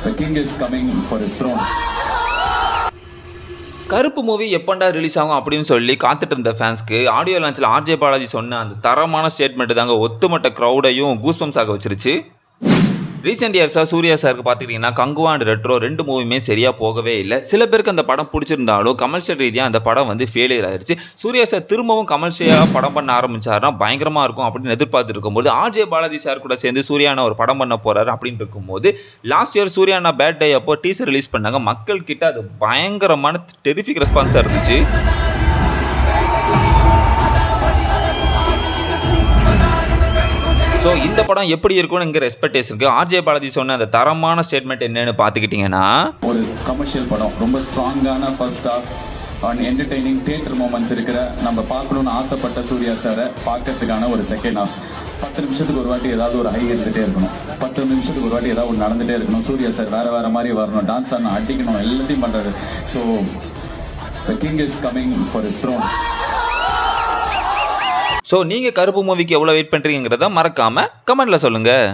The king is coming for his throne. கருப்பு movie எப்பண்டா release ஆகும் அப்படின்னு சொல்லி காத்துட்டு இருந்த ஃபேன்ஸ்க்கு ஆடியோ லான்ச்சில் ஆர்ஜே பாலாஜி சொன்ன அந்த தரமான ஸ்டேட்மெண்ட் தாங்க ஒத்துமொட்ட க்ரௌடையும் கூஸ்பம்ஸ் ஆக வச்சிருச்சு. ரீசெண்ட் இயர்ஸாக சூர்யா சாருக்கு பார்த்துக்கிட்டிங்கன்னா கங்குவா அண்ட் ரெட்ரோ 2 மூவியுமே சரியாக போகவே இல்லை. சில பேருக்கு அந்த படம் பிடிச்சிருந்தாலும் கமர்ஷியல் ரீதியாக அந்த படம் வந்து ஃபெயிலியர் ஆயிடுச்சு. சூர்யா சார் திரும்பவும் கமர்ஷியலாக படம் பண்ண ஆரம்பிச்சாருன்னா பயங்கரமாக இருக்கும் அப்படின்னு எதிர்பார்த்து இருக்கும்போது ஆர்ஜே பாலாஜி சார் கூட சேர்ந்து சூர்யானா ஒரு படம் பண்ண போகிறாரு அப்படின்னு இருக்கும்போது லாஸ்ட் இயர் சூர்யானா பேட் டே அப்போ டீசர் ரிலீஸ் பண்ணாங்க. மக்கள் கிட்ட அது பயங்கரமான டெரிஃபிக் ரெஸ்பான்ஸாக இருந்துச்சு. ஸோ இந்த படம் எப்படி இருக்கும்ங்கிற எக்ஸ்பெக்டேஷனுக்கு ஆர்ஜே பாலாஜி சொன்ன அந்த தரமான ஸ்டேட்மெண்ட் என்னன்னு பார்த்துக்கிட்டிங்கன்னா, ஒரு கமர்ஷியல் படம் ரொம்ப ஸ்ட்ராங்கான first half and entertaining theatre moments இருக்கிற நம்ம பார்க்கணும்னு ஆசைப்பட்ட சூர்யா சாரை பார்க்கறதுக்கான ஒரு செகண்ட் ஹாஃப். 10 நிமிஷத்துக்கு ஒரு வாட்டி ஏதாவது ஒரு ஹை இருந்துகிட்டே இருக்கணும். 10 நிமிஷத்துக்கு ஒரு வாட்டி ஏதாவது ஒன்று நடந்துகிட்டே இருக்கணும். சூர்யா சார் வேற மாதிரி வரணும், டான்ஸ் ஆடணும், அடிக்கணும், எல்லாத்தையும் பண்ணுறாரு. So the king is coming for his throne. So நீங்கள் கருப்பு மூவிக்கு எவ்வளோ வெயிட் பண்ணுறீங்கிறத மறக்காமல் கமெண்ட்டில் சொல்லுங்கள்.